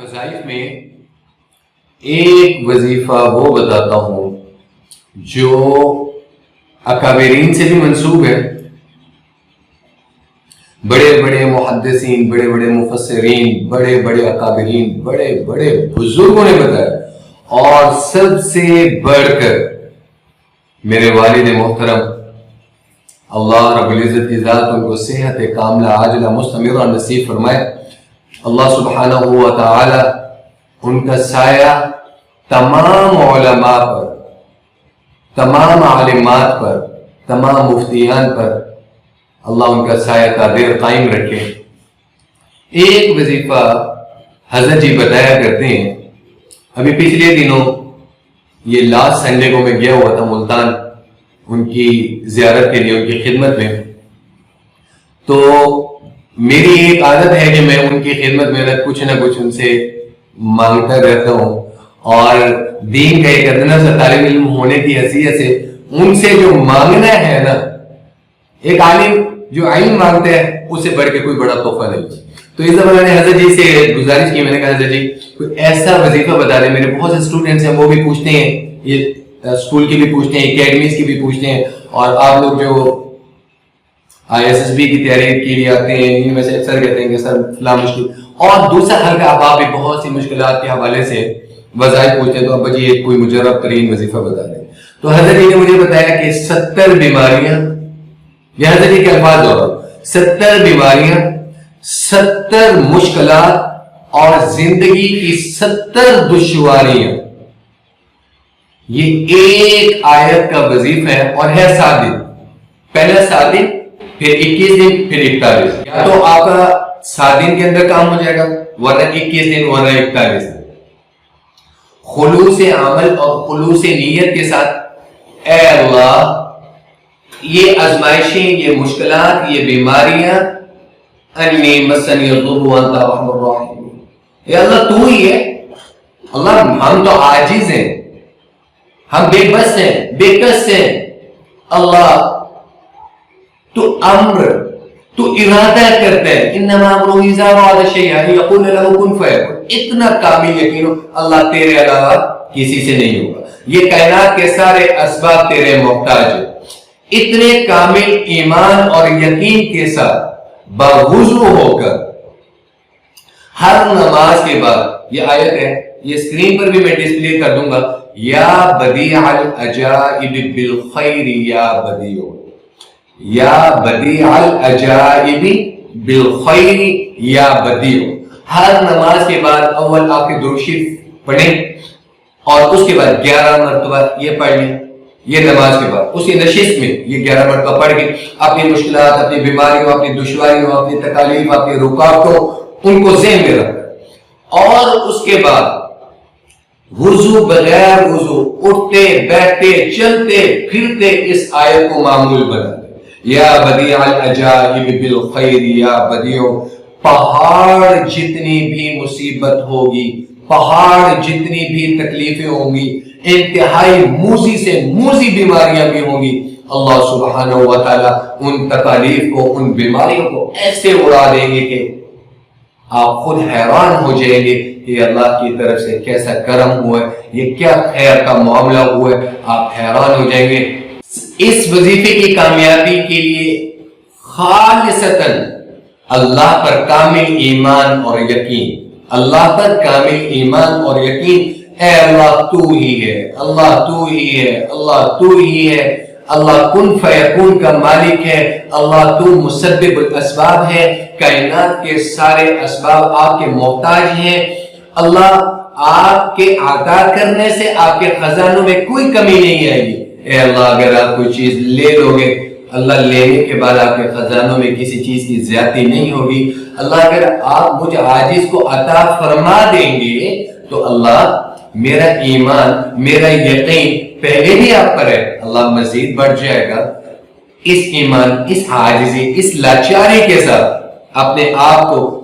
وظائف میں ایک وظیفہ وہ بتاتا ہوں جو اکابرین سے بھی منسوب ہے. بڑے بڑے محدثین، بڑے بڑے مفسرین، بڑے بڑے اکابرین، بڑے بڑے بزرگوں نے بتایا، اور سب سے بڑھ کر میرے والد محترم اللہ رب العزت کی ذات ان کو صحت کاملہ عاجلہ مستمرہ نصیب فرمائے. اللہ سبحانہ و تعالی ان کا سایہ تمام علماء پر، تمام عالمات پر، تمام مفتیان پر اللہ ان کا سایہ تا دیر قائم رکھے. ایک وظیفہ حضرت جی بتایا کرتے ہیں. ابھی پچھلے دنوں یہ لاسٹ سنڈے کو میں گیا ہوا تھا ملتان ان کی زیارت کے لیے، ان کی خدمت میں. تو میری ایک عادت ہے کہ میں ان کی خدمت میں کچھ نہ کچھ ان سے مانگتا رہتا ہوں، اور دین کا ایک ادنا سا طالب علم ہونے کی حیثیت سے ان سے جو مانگنا ہے نا، ایک عالم جو علم مانگتا ہے اس سے بڑھ کے کوئی بڑا تحفہ نہیں. تو اس دفعہ میں نے حضرت جی سے گزارش کی، میں نے کہا حضرت جی کوئی ایسا وظیفہ بتا دیں. میرے بہت سے اسٹوڈنٹس ہیں، وہ بھی پوچھتے ہیں، یہ اسکول کی بھی پوچھتے ہیں، اکیڈمیز کی بھی پوچھتے ہیں، اور آپ لوگ جو ISSB کی تیاری کے لیے آتے ہیں ان میں سے اکثر کہتے ہیں کہ سر فلاں مشکل. اور دوسرا حل کا آپ بھی بہت سی مشکلات کے حوالے سے وظائف پوچھتے ہیں، تو ابا جی ایک کوئی مجرب ترین وظیفہ بتا دیں. تو حضرت جی نے مجھے بتایا کہ 70 بیماریاں، یہ حضرت جی کے الفاظ ہو رہا، 70 بیماریاں، 70 مشکلات اور زندگی کی 70 دشواریاں، یہ ایک آیت کا وظیفہ ہے، اور ہے 7 دن. پہلا 7 دن، پھر 21 دن، پھر 41 دن. یا تو آپ کا 7 دن کے اندر کام ہو جائے گا، ورنہ 21 دن، ورنہ 41 دن. خلوص عمل اور خلوص نیت کے ساتھ، اے اللہ یہ آزمائشیں، یہ مشکلات، یہ بیماریاں، انی مسنی الضر وانت ارحم الراحمین، اے اللہ تو ہی ہے. اللہ ہم تو عاجز ہیں، ہم بے بس ہیں، بے کس ہیں. اللہ تو امر، تو ارادہ کرتا ہے، انما امرہ اذا اراد شیئا ان یقول له کن فیکون. اتنا کامل یقین اللہ تیرے علاوہ کسی سے نہیں ہوگا. یہ کائنات کے سارے اسباب تیرے محتاج ہیں. اتنے کامل ایمان اور یقین کے ساتھ باوضو ہو کر ہر نماز کے بعد، یہ آیت ہے، یہ اسکرین پر بھی میں ڈسپلے کر دوں گا، یا بدیع العجائب بالخیر یا بدیع، یا بدیع العجائب بالخیر یا بدیع. ہر نماز کے بعد اول آپ کے درود شریف پڑھیں، اور اس کے بعد 11 مرتبہ یہ پڑھ لیں. یہ نماز کے بعد اسی نشست میں یہ 11 مرتبہ پڑھ کے اپنی مشکلات، اپنی بیماریوں، اپنی دشواریوں، اپنی تکالیف، اپنی رکاوٹوں، ان کو ذہن میں رکھیں. اور اس کے بعد وضو بغیر وضو اٹھتے بیٹھتے چلتے پھرتے اس آیت کو معمول بنا دیں، یا بدیع العجائب بالخیر یا بدیع. پہاڑ جتنی بھی مصیبت ہوگی، پہاڑ جتنی بھی تکلیفیں ہوں گی، انتہائی موذی سے موذی بیماریاں بھی ہوں گی، اللہ سبحانہ و تعالی ان تکالیف کو، ان بیماریوں کو ایسے اڑا دیں گے کہ آپ خود حیران ہو جائیں گے کہ اللہ کی طرف سے کیسا کرم ہوا ہے، یہ کیا خیر کا معاملہ ہوا ہے. آپ حیران ہو جائیں گے. اس وظیفے کی کامیابی کے لیے خالصتاً اللہ پر کامل ایمان اور یقین، اللہ پر کامل ایمان اور یقین. اے اللہ تو ہی ہے، اللہ تو ہی ہے، اللہ تو ہی ہے. اللہ کن فیکون کا مالک ہے، اللہ تو مسبب الاسباب ہے، کائنات کے سارے اسباب آپ کے محتاج ہیں. اللہ آپ کے عطا کرنے سے آپ کے خزانوں میں کوئی کمی نہیں آئے گی. اے اللہ اگر آپ کوئی چیز لے لو گے، اللہ لینے کے بعد آپ کے خزانوں میں کسی چیز کی زیادتی نہیں ہوگی. اللہ اگر آپ مجھ عاجز کو عطا فرما دیں گے تو اللہ میرا ایمان، میرا یقین پہلے بھی آپ پر ہے، اللہ مزید بڑھ جائے گا. اس ایمان، اس عاجزی، اس لاچاری کے ساتھ اپنے آپ کو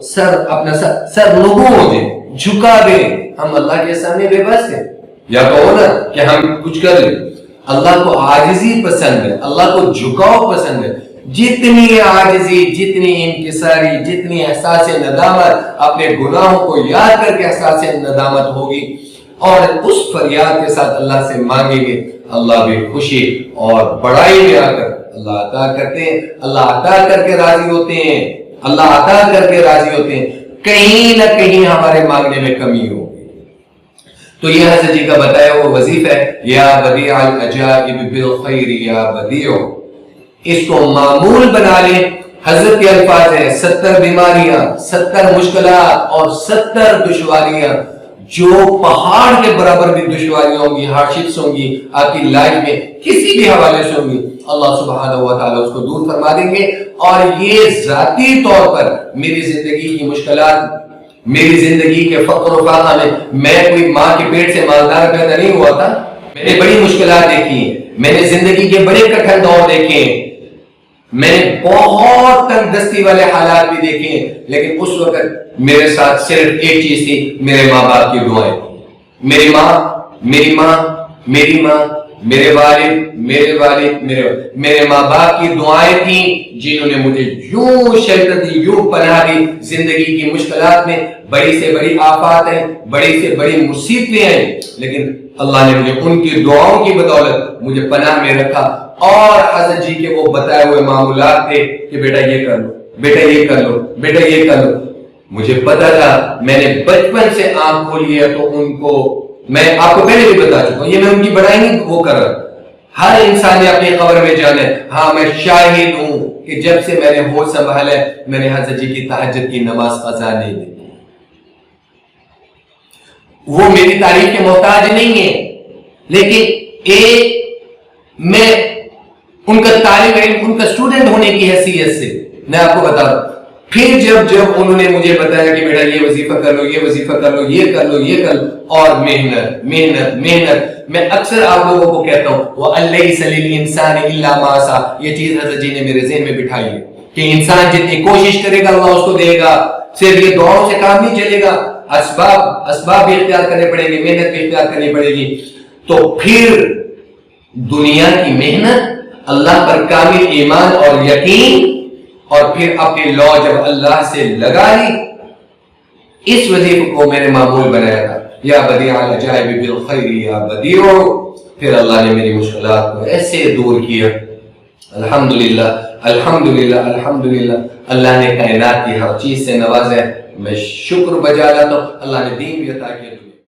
اپنا سر نگو ہو دیں، جھکا دیں. ہم اللہ کے سامنے بے بس ہیں. یا کہو نا کہ ہم کچھ کر لیں. اللہ کو عاجزی پسند ہے، اللہ کو جھکاؤ پسند ہے. جتنی عاجزی، جتنی انکساری، جتنی احساس ندامت، اپنے گناہوں کو یاد کر کے احساس ندامت ہوگی اور اس فریاد کے ساتھ اللہ سے مانگیں گے، اللہ بھی خوشی اور بڑائی میں آ کر اللہ عطا کرتے ہیں، اللہ عطا کر کے راضی ہوتے ہیں، اللہ عطا کر کے راضی ہوتے ہیں۔ کہیں نہ کہیں ہمارے مانگنے میں کمی ہوگی۔ تو یہ حضرت جی کا بتایا وہ وظیفہ ہے، یا بدیع العجائب بالخیر یا بدیع، اس کو معمول بنا لیں۔ حضرت کے الفاظ ہیں 70 بیماریاں، 70 مشکلات اور 70 دشواریاں، جو پہاڑ کے برابر بھی دشواریاں ہوں گی، ہارڈشپس ہوں گی آپ کی لائف میں، کسی بھی حوالے سے ہوں گی، اللہ سبحانہ و تعالیٰ اس کو دور فرما دیں گے۔ اور یہ ذاتی طور پر میری زندگی کی مشکلات، میری زندگی کے فقر و فاقہ میں کوئی ماں کے پیٹ سے مالدار پیدا نہیں ہوا تھا، میں نے بڑی مشکلات دیکھی ہیں، میں نے زندگی کے بڑے کٹھن دور دیکھے ہیں، میں نے بہت تنگ دستی والے حالات بھی دیکھے ہیں، لیکن اس وقت میرے ساتھ صرف ایک چیز تھی، میرے ماں باپ کی دعائیں۔ میری ماں، میری ماں، میری ماں، میرے والد، میرے ماں باپ کی دعائیں تھیں، جنہوں نے مجھے یوں شیلٹر دی، یوں پناہ دی زندگی کی مشکلات میں۔ بڑی سے بڑی آفات ہیں، بڑی سے بڑی مصیبتیں ہیں، لیکن اللہ نے مجھے ان کی دعاؤں کی بدولت مجھے پناہ میں رکھا۔ اور حضرت جی کے وہ بتائے ہوئے معمولات تھے کہ بیٹا یہ کر لو، بیٹا یہ کر لو، بیٹا یہ کر لو۔ مجھے پتا تھا، میں نے بچپن سے آنکھ کھولی ہے، تو ان کو میں آپ کو پہلے بھی بتا چکا ہوں، یہ میں ان کی بڑائی نہیں وہ کر رہا۔ ہر انسان نے اپنی قبر میں جانا ہے۔ ہاں میں شاہد ہوں کہ جب سے میں نے ہوش سنبھالا ہے، میں نے حضرت جی کی تہجد کی نماز قضا نہیں دی۔ وہ میری تعریف کے محتاج نہیں ہے، لیکن میں ان کا طالب علم، ان کا اسٹوڈنٹ ہونے کی حیثیت سے میں آپ کو بتا رہا ہوں۔ پھر جب انہوں نے مجھے بتایا کہ بیٹا یہ وظیفہ کر لو، یہ وظیفہ کر لو، یہ کر لو، یہ کر لو، اور محنت محنت محنت۔ میں اکثر آپ لوگوں کو کہتا ہوں وَأَلَّيْسَ لِلْإِنسَانِ إِلَّا مَا سَعَىٰ، یہ چیز حضرت جی نے میرے ذہن میں بٹھائی ہے کہ انسان جتنی کوشش کرے گا اللہ اس کو دے گا۔ صرف یہ دعاؤں سے کام نہیں چلے گا، اسباب بھی اختیار کرنے پڑیں گے، محنت بھی اختیار کرنی پڑے گی۔ تو پھر دنیا کی محنت، اللہ پر کامل ایمان اور یقین، اور پھر اپنی لو جب اللہ سے لگا لی، اس وظیفے کو میں نے معمول بنایا تھا، یا بدیع العجائب بالخیر یا بدیع۔ پھر اللہ نے میری مشکلات کو ایسے دور کیا، الحمدللہ الحمدللہ الحمدللہ۔ اللہ نے کائنات کی ہر چیز سے نوازا ہے، میں شکر بجا لاتا ہوں۔ اللہ نے دین بھی عطا کیا۔